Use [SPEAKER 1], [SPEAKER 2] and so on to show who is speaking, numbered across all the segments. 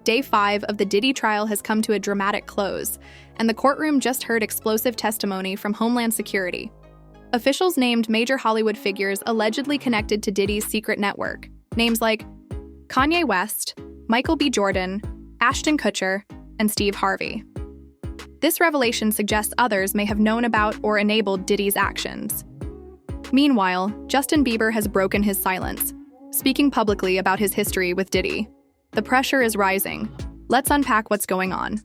[SPEAKER 1] Day 5 of the Diddy trial has come to a dramatic close, and the courtroom just heard explosive testimony from Homeland Security. Officials named major Hollywood figures allegedly connected to Diddy's secret network, names like Kanye West, Michael B. Jordan, Ashton Kutcher, and Steve Harvey. This revelation suggests others may have known about or enabled Diddy's actions. Meanwhile, Justin Bieber has broken his silence, speaking publicly about his history with Diddy. The pressure is rising. Let's unpack what's going on.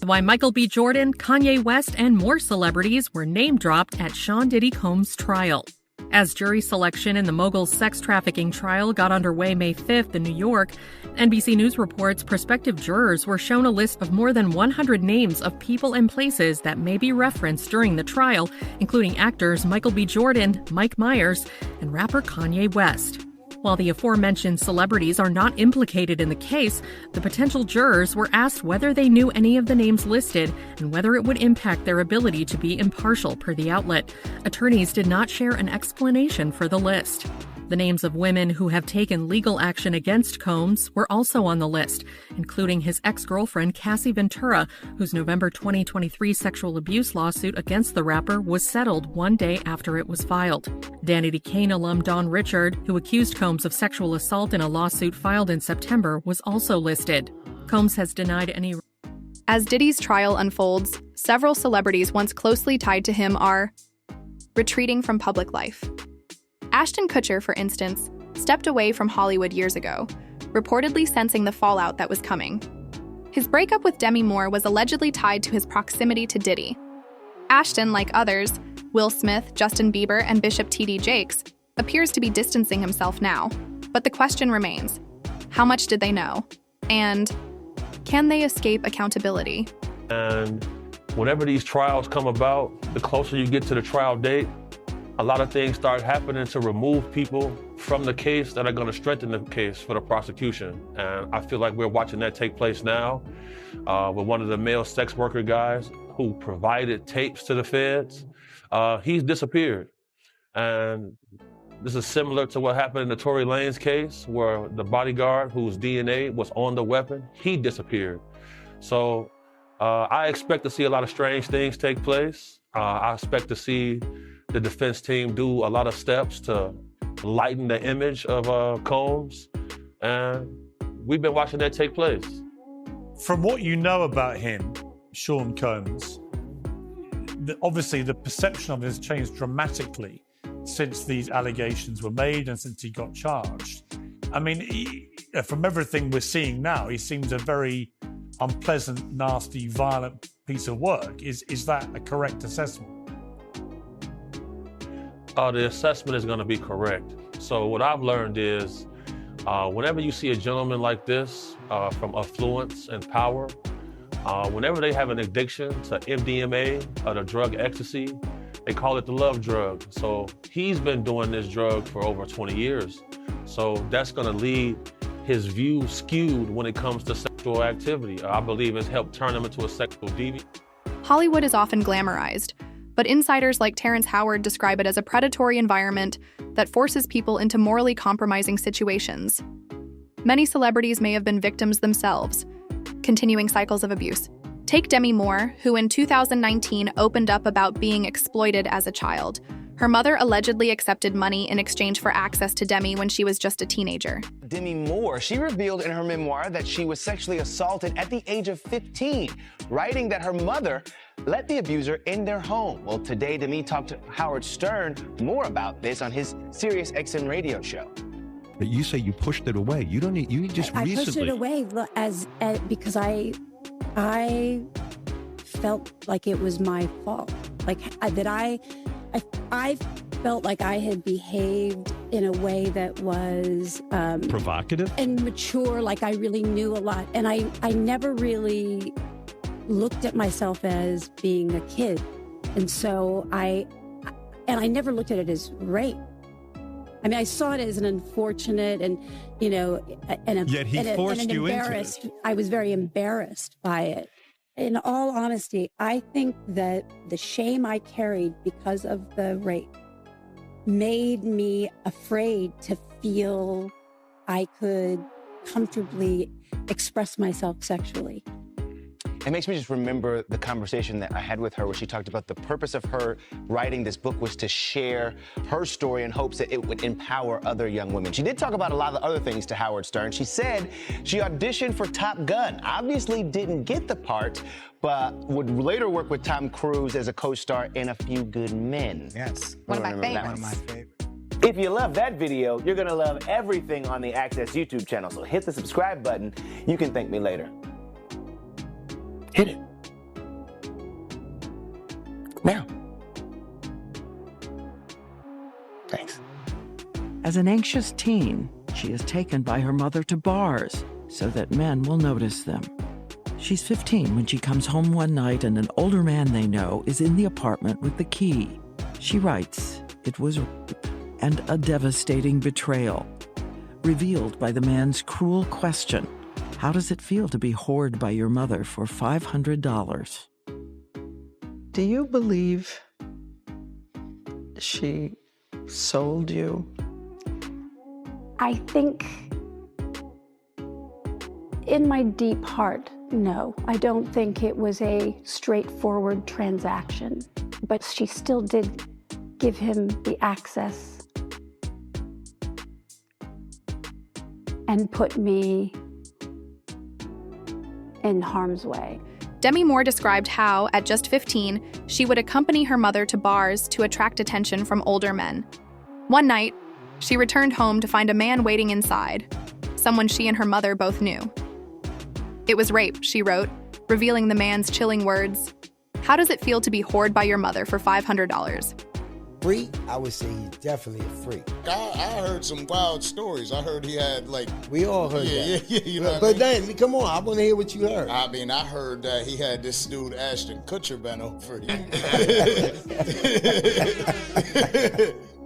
[SPEAKER 2] Why Michael B. Jordan, Kanye West, and more celebrities were name-dropped at Sean Diddy Combs' trial. As jury selection in the mogul's sex trafficking trial got underway May 5th in New York, NBC News reports prospective jurors were shown a list of more than 100 names of people and places that may be referenced during the trial, including actors Michael B. Jordan, Mike Myers, and rapper Kanye West. While the aforementioned celebrities are not implicated in the case, the potential jurors were asked whether they knew any of the names listed and whether it would impact their ability to be impartial, per the outlet. Attorneys did not share an explanation for the list. The names of women who have taken legal action against Combs were also on the list, including his ex-girlfriend Cassie Ventura, whose November 2023 sexual abuse lawsuit against the rapper was settled one day after it was filed. Danity Kane alum Dawn Richard, who accused Combs of sexual assault in a lawsuit filed in September, was also listed. Combs has denied any.
[SPEAKER 1] As Diddy's trial unfolds, several celebrities once closely tied to him are retreating from public life. Ashton Kutcher, for instance, stepped away from Hollywood years ago, reportedly sensing the fallout that was coming. His breakup with Demi Moore was allegedly tied to his proximity to Diddy. Ashton, like others, Will Smith, Justin Bieber, and Bishop T.D. Jakes, appears to be distancing himself now. But the question remains, how much did they know? And can they escape accountability?
[SPEAKER 3] And whenever these trials come about, the closer you get to the trial date, a lot of things start happening to remove people from the case that are going to strengthen the case for the prosecution. And I feel like we're watching that take place now with one of the male sex worker guys who provided tapes to the feds. He's disappeared. And this is similar to what happened in the Tory Lanez case, where the bodyguard whose DNA was on the weapon, he disappeared. So I expect to see a lot of strange things take place. I expect to see the defense team do a lot of steps to lighten the image of Combs, and we've been watching that take place.
[SPEAKER 4] From what you know about him, Sean Combs, obviously the perception of him has changed dramatically since these allegations were made and since he got charged. I mean, from everything we're seeing now, he seems a very unpleasant, nasty, violent piece of work. Is that a correct assessment?
[SPEAKER 3] The assessment is going to be correct. So what I've learned is whenever you see a gentleman like this from affluence and power, whenever they have an addiction to MDMA or the drug ecstasy, they call it the love drug. So he's been doing this drug for over 20 years. So that's going to lead his view skewed when it comes to sexual activity. I believe it's helped turn him into a sexual deviant.
[SPEAKER 1] Hollywood is often glamorized, but insiders like Terrence Howard describe it as a predatory environment that forces people into morally compromising situations. Many celebrities may have been victims themselves, continuing cycles of abuse. Take Demi Moore, who in 2019 opened up about being exploited as a child. Her mother allegedly accepted money in exchange for access to Demi when she was just a teenager.
[SPEAKER 5] Demi Moore, she revealed in her memoir that she was sexually assaulted at the age of 15, writing that her mother let the abuser in their home. Well, today, Demi talked to Howard Stern more about this on his Sirius XM radio show.
[SPEAKER 6] But you say you pushed it away. You don't need, you just
[SPEAKER 7] I
[SPEAKER 6] recently.
[SPEAKER 7] pushed it away because I felt like it was my fault. I felt like I had behaved in a way that was
[SPEAKER 6] provocative
[SPEAKER 7] and mature, like I really knew a lot. And I never really looked at myself as being a kid. And so I never looked at it as rape. I mean, I saw it as an unfortunate and,
[SPEAKER 6] Yet he forced you into it.
[SPEAKER 7] I was very embarrassed by it. In all honesty, I think that the shame I carried because of the rape made me afraid to feel I could comfortably express myself sexually.
[SPEAKER 5] It makes me just remember the conversation that I had with her where she talked about the purpose of her writing this book was to share her story in hopes that it would empower other young women. She did talk about a lot of other things to Howard Stern. She said she auditioned for Top Gun, obviously didn't get the part, but would later work with Tom Cruise as a co-star in A Few Good Men.
[SPEAKER 8] Yes.
[SPEAKER 1] One of my favorites.
[SPEAKER 8] One of my favorites.
[SPEAKER 5] If you love that video, you're gonna love everything on the Access YouTube channel, so hit the subscribe button. You can thank me later. Hit it. Now. Thanks.
[SPEAKER 9] As an anxious teen, she is taken by her mother to bars so that men will notice them. She's 15 when she comes home one night and an older man they know is in the apartment with the key. She writes, it was rape and a devastating betrayal, revealed by the man's cruel question. How does it feel to be whored by your mother for $500?
[SPEAKER 10] Do you believe she sold you?
[SPEAKER 7] I think in my deep heart, no. I don't think it was a straightforward transaction, but she still did give him the access and put me in harm's way.
[SPEAKER 1] Demi Moore described how, at just 15, she would accompany her mother to bars to attract attention from older men. One night, she returned home to find a man waiting inside, someone she and her mother both knew. It was rape, she wrote, revealing the man's chilling words. How does it feel to be whored by your mother for $500?
[SPEAKER 11] Freak? I would say he's definitely a freak.
[SPEAKER 12] I heard some wild stories. I heard he had
[SPEAKER 11] We all heard that.
[SPEAKER 12] Yeah, you know
[SPEAKER 11] but then, come on, I want to hear what you heard.
[SPEAKER 12] I mean, I heard that he had this dude, Ashton Kutcher, bent over him.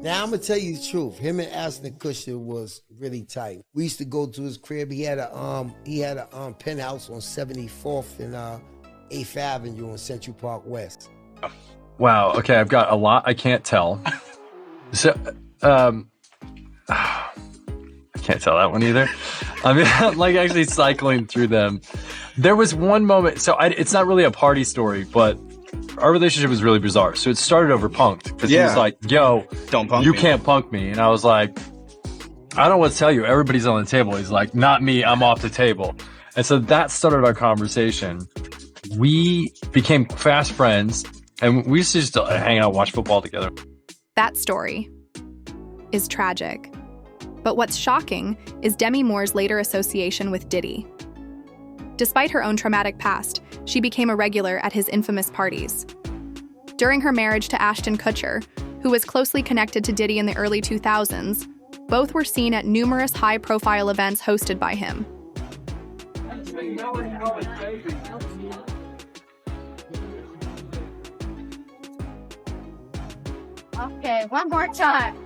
[SPEAKER 11] Now, I'm going to tell you the truth. Him and Ashton Kutcher was really tight. We used to go to his crib. He had a penthouse on 74th and 8th Avenue in Central Park West.
[SPEAKER 13] Wow. Okay, I've got a lot I can't tell. So, I can't tell that one either. I mean, I'm like actually cycling through them. There was one moment. So it's not really a party story, but our relationship was really bizarre. So it started over punked because he was like, "Yo,
[SPEAKER 8] don't punk
[SPEAKER 13] you
[SPEAKER 8] me.
[SPEAKER 13] can't punk me," and I was like, "I don't know what to tell you. Everybody's on the table." He's like, "Not me. I'm off the table." And so that started our conversation. We became fast friends. And we used to just hang out and watch football together.
[SPEAKER 1] That story is tragic. But what's shocking is Demi Moore's later association with Diddy. Despite her own traumatic past, she became a regular at his infamous parties. During her marriage to Ashton Kutcher, who was closely connected to Diddy in the early 2000s, both were seen at numerous high-profile events hosted by him.
[SPEAKER 14] Okay, one more time.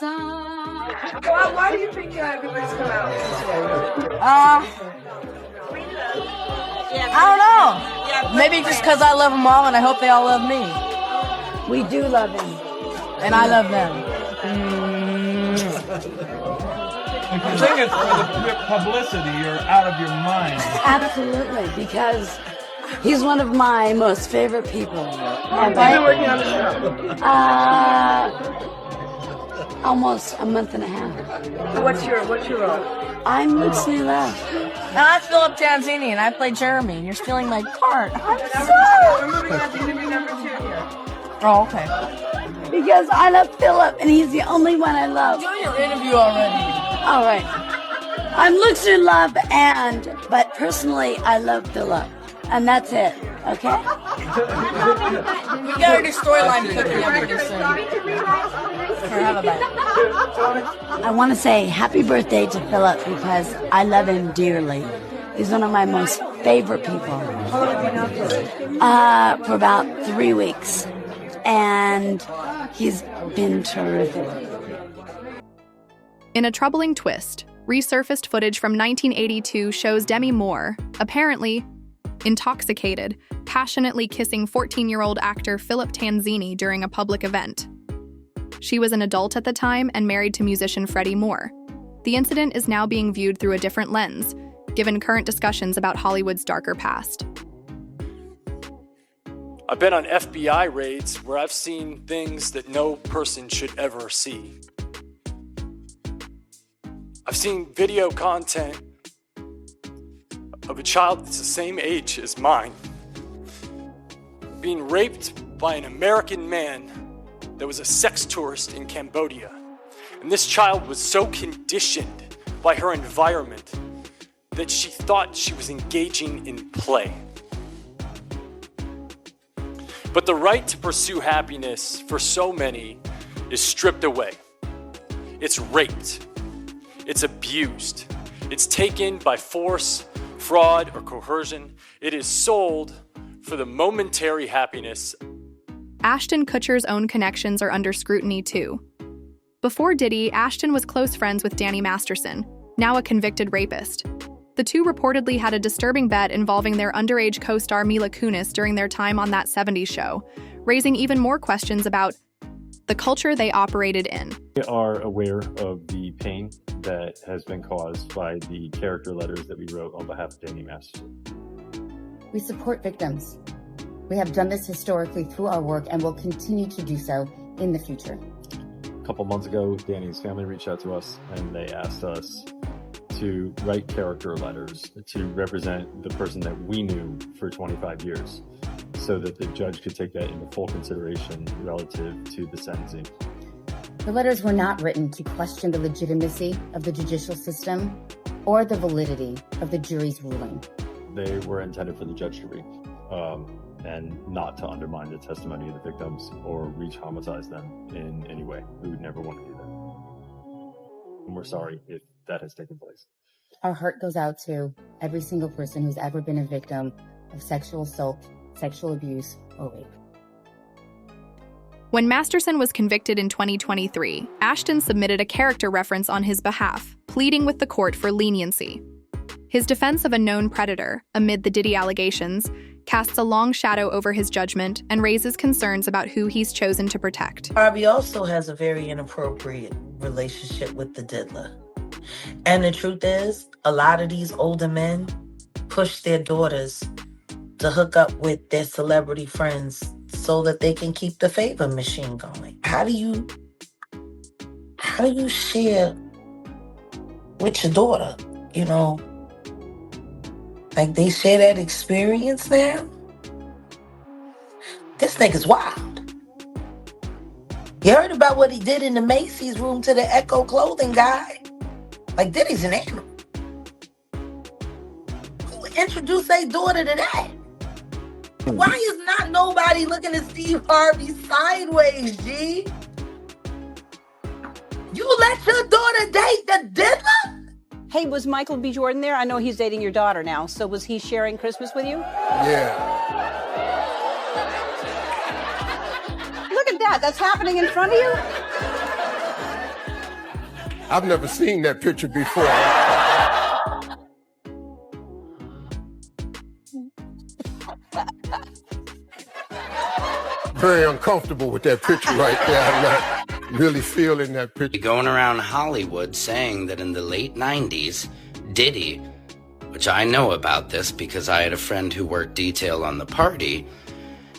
[SPEAKER 14] Why do you think everybody's come out?
[SPEAKER 15] I don't know. Maybe just because I love them all and I hope they all love me.
[SPEAKER 7] We do love him.
[SPEAKER 15] And I love them.
[SPEAKER 16] You think it's for the publicity, you're out of your mind.
[SPEAKER 7] Absolutely, because he's one of my most favorite people.
[SPEAKER 14] Have you been working on the show?
[SPEAKER 7] Almost a month and a half.
[SPEAKER 14] What's your role?
[SPEAKER 7] I'm Luke's new love.
[SPEAKER 15] And I'm Philip Tanzini and I play Jeremy and you're stealing my part. I'm
[SPEAKER 14] Remember we have interview number 2 here.
[SPEAKER 15] Oh, okay.
[SPEAKER 7] Because I love Philip and he's the only one I love.
[SPEAKER 15] Do your interview already.
[SPEAKER 7] All right. I'm Luke's new love but personally I love Philip. And that's it, okay?
[SPEAKER 15] We got our new storyline cooking up pretty soon. Here, have a bite.
[SPEAKER 7] I want to say happy birthday to Philip because I love him dearly. He's one of my most favorite people.
[SPEAKER 14] How long have you known Philip?
[SPEAKER 7] For about 3 weeks. And he's been terrific.
[SPEAKER 1] In a troubling twist, resurfaced footage from 1982 shows Demi Moore, apparently intoxicated, passionately kissing 14-year-old actor Philip Tanzini during a public event. She was an adult at the time and married to musician Freddie Moore. The incident is now being viewed through a different lens, given current discussions about Hollywood's darker past.
[SPEAKER 8] I've been on FBI raids where I've seen things that no person should ever see. I've seen video content of a child that's the same age as mine being raped by an American man that was a sex tourist in Cambodia. And this child was so conditioned by her environment that she thought she was engaging in play. But the right to pursue happiness for so many is stripped away. It's raped. It's abused. It's taken by force, fraud, or coercion. It is sold for the momentary happiness.
[SPEAKER 1] Ashton Kutcher's own connections are under scrutiny too. Before Diddy, Ashton was close friends with Danny Masterson, now a convicted rapist. The two reportedly had a disturbing bet involving their underage co-star Mila Kunis during their time on That 70s Show, raising even more questions about the culture they operated in.
[SPEAKER 17] We are aware of the pain that has been caused by the character letters that we wrote on behalf of Danny Masterson.
[SPEAKER 18] We support victims. We have done this historically through our work and will continue to do so in the future.
[SPEAKER 17] A couple months ago, Danny's family reached out to us and they asked us to write character letters to represent the person that we knew for 25 years so that the judge could take that into full consideration relative to the sentencing.
[SPEAKER 18] The letters were not written to question the legitimacy of the judicial system or the validity of the jury's ruling.
[SPEAKER 17] They were intended for the judge to read and not to undermine the testimony of the victims or re-traumatize them in any way. We would never want to do that. And we're sorry if that has taken place.
[SPEAKER 18] Our heart goes out to every single person who's ever been a victim of sexual assault, sexual abuse, or rape.
[SPEAKER 1] When Masterson was convicted in 2023, Ashton submitted a character reference on his behalf, pleading with the court for leniency. His defense of a known predator, amid the Diddy allegations, casts a long shadow over his judgment and raises concerns about who he's chosen to protect.
[SPEAKER 19] Harvey also has a very inappropriate relationship with the diddler. And the truth is, a lot of these older men push their daughters to hook up with their celebrity friends so that they can keep the favor machine going. How do you share with your daughter, you know? Like they share that experience now? This nigga's wild. You heard about what he did in the Macy's room to the Echo clothing guy? Like Diddy's an animal. Who introduced their daughter to that? Why is not nobody looking at Steve Harvey sideways, G? You let your daughter date the diddler?
[SPEAKER 6] Hey, was Michael B. Jordan there? I know he's dating your daughter now. So was he sharing Christmas with you?
[SPEAKER 12] Yeah.
[SPEAKER 6] Look at that. That's happening in front of you?
[SPEAKER 12] I've never seen that picture before. Very uncomfortable with that picture right there. I'm not really feeling that picture.
[SPEAKER 20] Going around Hollywood saying that in the late 90s, Diddy, which I know about this because I had a friend who worked detail on the party,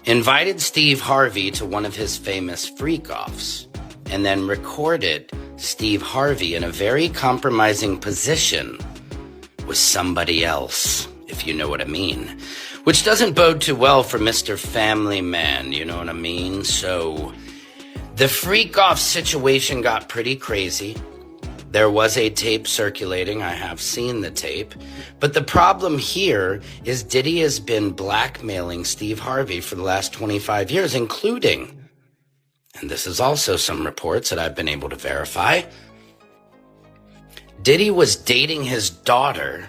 [SPEAKER 20] invited Steve Harvey to one of his famous freak-offs and then recorded Steve Harvey in a very compromising position with somebody else, if you know what I mean. Which doesn't bode too well for Mr. Family Man, you know what I mean? So the freak-off situation got pretty crazy. There was a tape circulating. I have seen the tape. But the problem here is Diddy has been blackmailing Steve Harvey for the last 25 years, including, and this is also some reports that I've been able to verify, Diddy was dating his daughter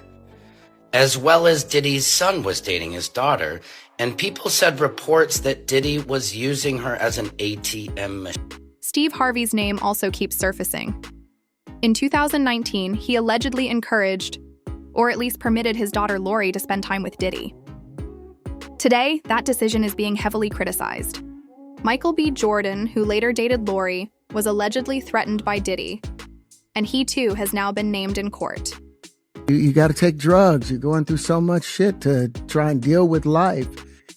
[SPEAKER 20] as well as Diddy's son was dating his daughter, and people said reports that Diddy was using her as an ATM machine.
[SPEAKER 1] Steve Harvey's name also keeps surfacing. In 2019, he allegedly encouraged, or at least permitted his daughter Lori to spend time with Diddy. Today, that decision is being heavily criticized. Michael B. Jordan, who later dated Lori, was allegedly threatened by Diddy, and he too has now been named in court.
[SPEAKER 21] You got to take drugs. You're going through so much shit to try and deal with life.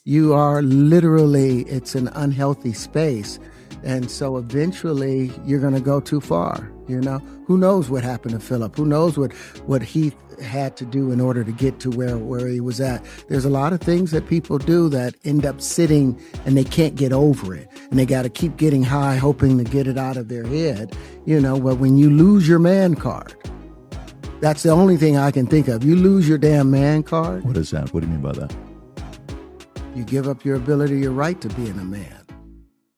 [SPEAKER 21] You are literally, it's an unhealthy space. And so eventually you're going to go too far. You know, who knows what happened to Philip? Who knows what he had to do in order to get to where he was at? There's a lot of things that people do that end up sitting and they can't get over it. And they got to keep getting high, hoping to get it out of their head. You know, but when you lose your man card, that's the only thing I can think of. You lose your damn man card.
[SPEAKER 22] What is that? What do you mean by that?
[SPEAKER 21] You give up your ability, your right to being a man.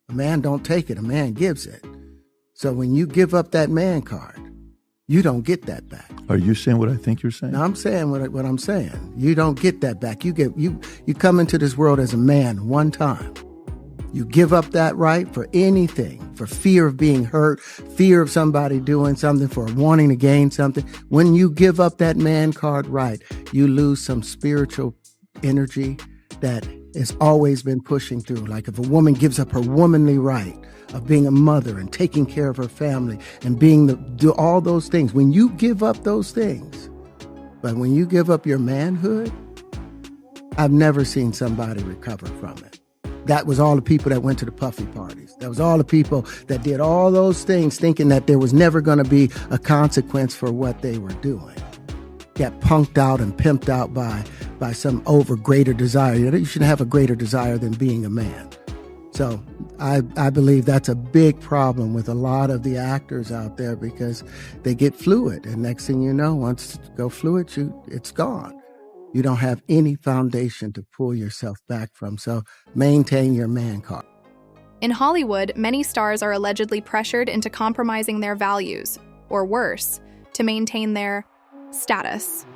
[SPEAKER 21] A man don't take it, a man gives it. So when you give up that man card, you don't get that back.
[SPEAKER 22] Are you saying what I think you're saying?
[SPEAKER 21] No, I'm saying what I'm saying. You don't get that back. You come into this world as a man one time. You give up that right for anything, for fear of being hurt, fear of somebody doing something, for wanting to gain something. When you give up that man card right, you lose some spiritual energy that has always been pushing through. Like if a woman gives up her womanly right of being a mother and taking care of her family and do all those things, when you give up those things, but when you give up your manhood, I've never seen somebody recover from it. That was all the people that went to the puffy parties. That was all the people that did all those things thinking that there was never going to be a consequence for what they were doing. Got punked out and pimped out by some greater desire. You shouldn't have a greater desire than being a man. So I believe that's a big problem with a lot of the actors out there because they get fluid. And next thing you know, once you go fluid, it's gone. You don't have any foundation to pull yourself back from. So maintain your man card.
[SPEAKER 1] In Hollywood, many stars are allegedly pressured into compromising their values, or worse, to maintain their status.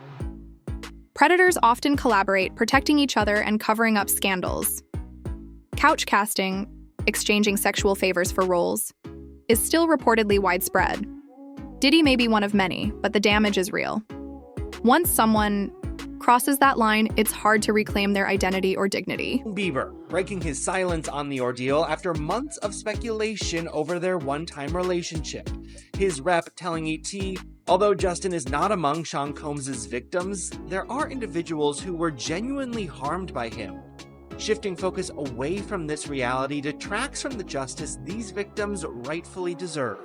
[SPEAKER 1] Predators often collaborate, protecting each other and covering up scandals. Couch casting, exchanging sexual favors for roles, is still reportedly widespread. Diddy may be one of many, but the damage is real. Once someone crosses that line, it's hard to reclaim their identity or dignity.
[SPEAKER 23] Bieber breaking his silence on the ordeal after months of speculation over their one-time relationship. His rep telling ET, although Justin is not among Sean Combs' victims, there are individuals who were genuinely harmed by him. Shifting focus away from this reality detracts from the justice these victims rightfully deserve.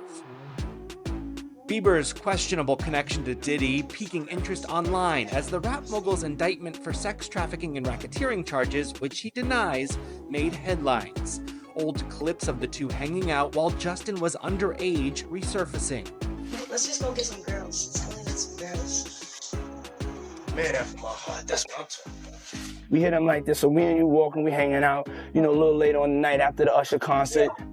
[SPEAKER 23] Bieber's questionable connection to Diddy piquing interest online as the rap mogul's indictment for sex trafficking and racketeering charges, which he denies, made headlines. Old clips of the two hanging out while Justin was underage resurfacing.
[SPEAKER 14] Let's just go get some girls. Let's go get some girls.
[SPEAKER 5] Man after my heart, that's what I'm talking about. We hit him like this, so me and you walking, we hanging out, a little later on the night after the Usher concert.
[SPEAKER 23] Yeah.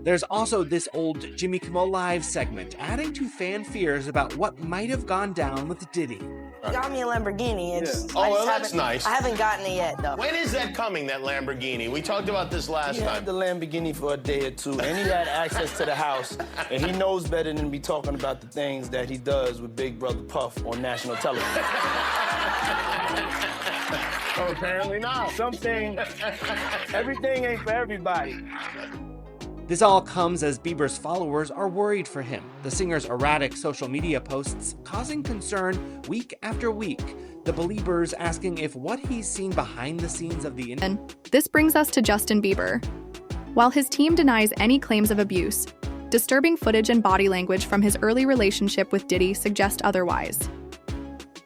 [SPEAKER 23] There's also this old Jimmy Kimmel Live segment, adding to fan fears about what might have gone down with Diddy.
[SPEAKER 14] Got me a Lamborghini.
[SPEAKER 5] That's nice.
[SPEAKER 14] I haven't gotten it yet, though.
[SPEAKER 5] When is that coming, that Lamborghini? We talked about this last time.
[SPEAKER 24] He had the Lamborghini for a day or two, and he had access to the house, and he knows better than to be talking about the things that he does with Big Brother Puff on national television.
[SPEAKER 5] Oh, apparently not.
[SPEAKER 24] Everything ain't for everybody.
[SPEAKER 23] This all comes as Bieber's followers are worried for him, the singer's erratic social media posts causing concern week after week, the Beliebers asking if what he's seen behind the scenes of the
[SPEAKER 1] This brings us to Justin Bieber. While his team denies any claims of abuse, disturbing footage and body language from his early relationship with Diddy suggest otherwise.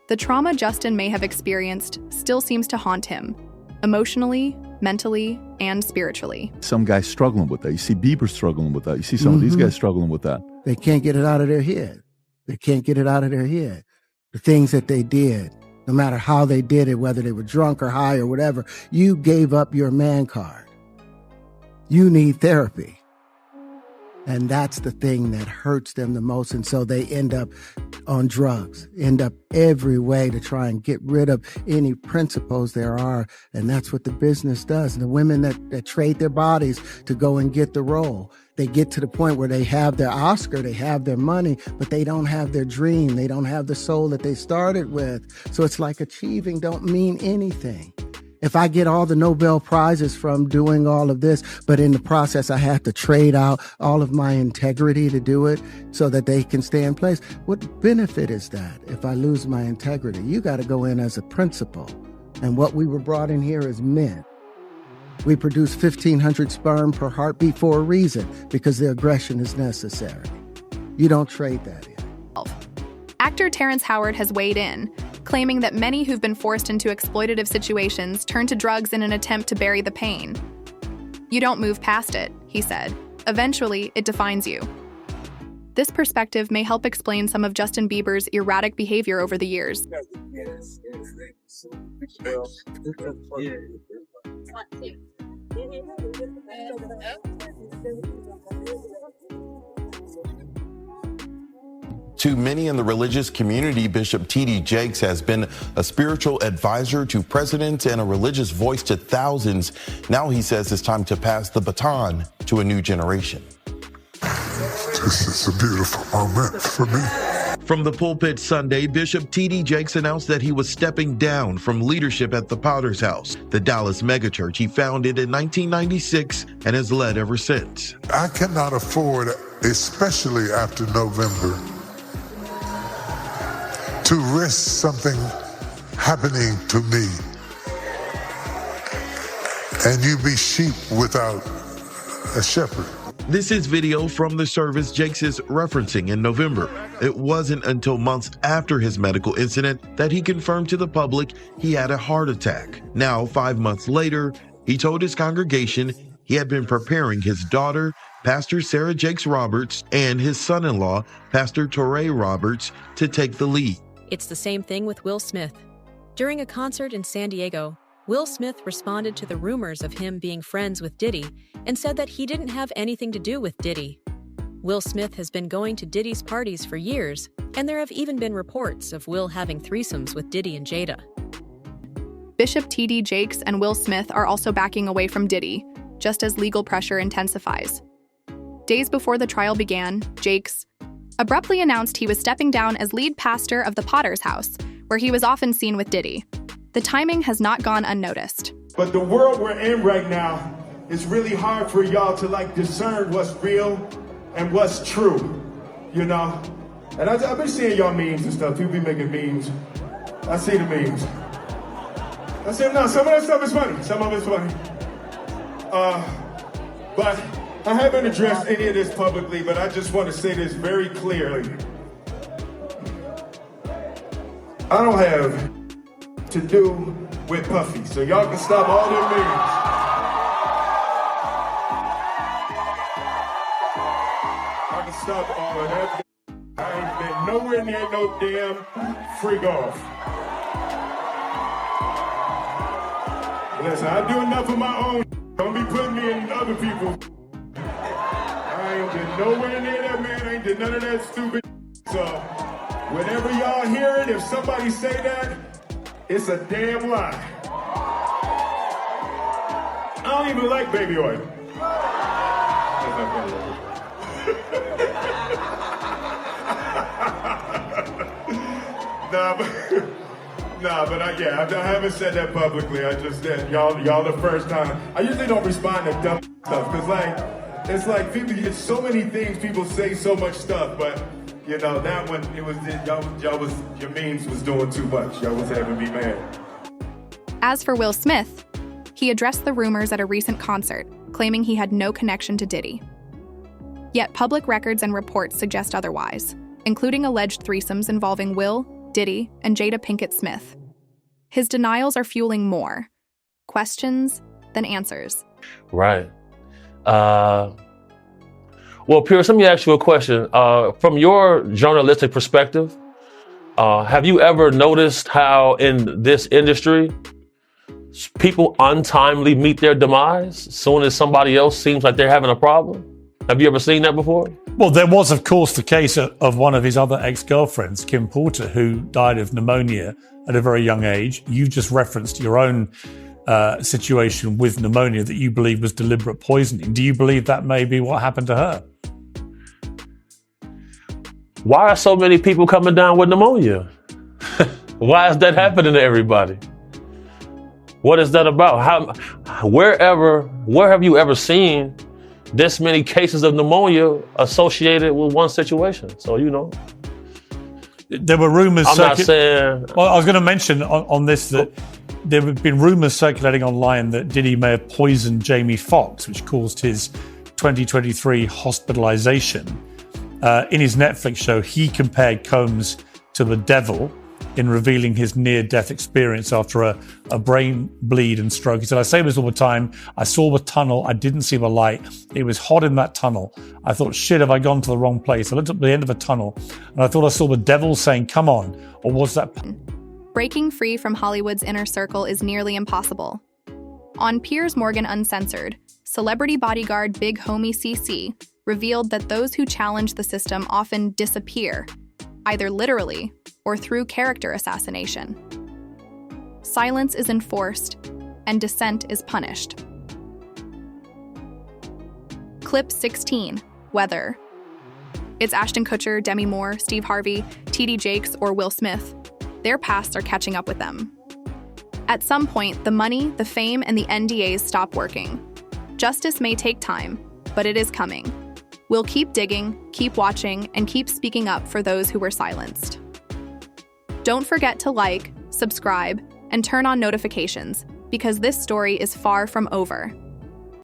[SPEAKER 1] The trauma Justin may have experienced still seems to haunt him, emotionally, mentally, and spiritually.
[SPEAKER 22] Some guys struggling with that. You see Bieber struggling with that. You see some of these guys struggling with that.
[SPEAKER 21] They can't get it out of their head. They can't get it out of their head. The things that they did, no matter how they did it, whether they were drunk or high or whatever, you gave up your man card. You need therapy. And that's the thing that hurts them the most. And so they end up on drugs, end up every way to try and get rid of any principles there are. And that's what the business does. And the women that trade their bodies to go and get the role, they get to the point where they have their Oscar, they have their money, but they don't have their dream. They don't have the soul that they started with. So it's like achieving don't mean anything. If I get all the Nobel Prizes from doing all of this, but in the process I have to trade out all of my integrity to do it so that they can stay in place, what benefit is that if I lose my integrity? You got to go in as a principal. And what we were brought in here is men. We produce 1,500 sperm per heartbeat for a reason, because the aggression is necessary. You don't trade that in.
[SPEAKER 1] Actor Terrence Howard has weighed in, claiming that many who've been forced into exploitative situations turn to drugs in an attempt to bury the pain. You don't move past it, he said. Eventually, it defines you. This perspective may help explain some of Justin Bieber's erratic behavior over the years.
[SPEAKER 2] To many in the religious community, Bishop T.D. Jakes has been a spiritual advisor to presidents and a religious voice to thousands. Now he says it's time to pass the baton to a new generation.
[SPEAKER 3] This is a beautiful moment for me.
[SPEAKER 2] From the pulpit Sunday, Bishop T.D. Jakes announced that he was stepping down from leadership at the Potter's House, the Dallas megachurch he founded in 1996 and has led ever since.
[SPEAKER 3] I cannot afford, especially after November, to risk something happening to me and you be sheep without a shepherd.
[SPEAKER 2] This is video from the service Jakes is referencing in November. It wasn't until months after his medical incident that he confirmed to the public he had a heart attack. Now, 5 months later, he told his congregation he had been preparing his daughter, Pastor Sarah Jakes Roberts, and his son-in-law, Pastor Torrey Roberts, to take the lead.
[SPEAKER 4] It's the same thing with Will Smith. During a concert in San Diego, Will Smith responded to the rumors of him being friends with Diddy and said that he didn't have anything to do with Diddy. Will Smith has been going to Diddy's parties for years, and there have even been reports of Will having threesomes with Diddy and Jada.
[SPEAKER 1] Bishop T.D. Jakes and Will Smith are also backing away from Diddy, just as legal pressure intensifies. Days before the trial began, Jakes abruptly announced he was stepping down as lead pastor of the Potter's House, where he was often seen with Diddy. The timing has not gone unnoticed.
[SPEAKER 9] But the world we're in right now, it's really hard for y'all to discern what's real and what's true, you know? And I've been seeing y'all memes and stuff. People be making memes. I see the memes. I said, no, some of that stuff is funny. Some of it's funny. But I haven't addressed any of this publicly, but I just want to say this very clearly. I don't have to do with Puffy, so y'all can stop all them memes. I can stop all of that. I ain't been nowhere near no damn freak off. Listen, I do enough of my own. Don't be putting me in other people's. I ain't been nowhere near that man. I ain't did none of that stupid. So, whenever y'all hear it, if somebody say that, it's a damn lie. I don't even like baby oil. But I haven't said that publicly. I just said y'all the first time. I usually don't respond to dumb stuff because it's like people. It's so many things people say, so much stuff, but. You know, that one, your memes was doing too much. Y'all was having me mad.
[SPEAKER 1] As for Will Smith, he addressed the rumors at a recent concert, claiming he had no connection to Diddy. Yet public records and reports suggest otherwise, including alleged threesomes involving Will, Diddy, and Jada Pinkett Smith. His denials are fueling more questions than answers.
[SPEAKER 25] Right. Well, Pierce, let me ask you a question. From your journalistic perspective, have you ever noticed how in this industry, people untimely meet their demise as soon as somebody else seems like they're having a problem? Have you ever seen that before?
[SPEAKER 26] Well, there was, of course, the case of one of his other ex-girlfriends, Kim Porter, who died of pneumonia at a very young age. You just referenced your own situation with pneumonia that you believe was deliberate poisoning. Do you believe that may be what happened to her?
[SPEAKER 25] Why are so many people coming down with pneumonia? Why is that happening to everybody? What is that about? Where have you ever seen this many cases of pneumonia associated with one situation? So,
[SPEAKER 26] there were rumors.
[SPEAKER 25] I'm not saying.
[SPEAKER 26] Well, I was going to mention on this that there have been rumors circulating online that Diddy may have poisoned Jamie Foxx, which caused his 2023 hospitalization. In his Netflix show, he compared Combs to the devil in revealing his near-death experience after a brain bleed and stroke. He said, I say this all the time. I saw the tunnel. I didn't see the light. It was hot in that tunnel. I thought, shit, have I gone to the wrong place? I looked at the end of the tunnel and I thought I saw the devil saying, come on. Or was that...
[SPEAKER 1] Breaking free from Hollywood's inner circle is nearly impossible. On Piers Morgan Uncensored, celebrity bodyguard Big Homie CC revealed that those who challenge the system often disappear, either literally or through character assassination. Silence is enforced, and dissent is punished. Clip 16, Weather. It's Ashton Kutcher, Demi Moore, Steve Harvey, T.D. Jakes, or Will Smith. Their pasts are catching up with them. At some point, the money, the fame, and the NDAs stop working. Justice may take time, but it is coming. We'll keep digging, keep watching, and keep speaking up for those who were silenced. Don't forget to like, subscribe, and turn on notifications, because this story is far from over.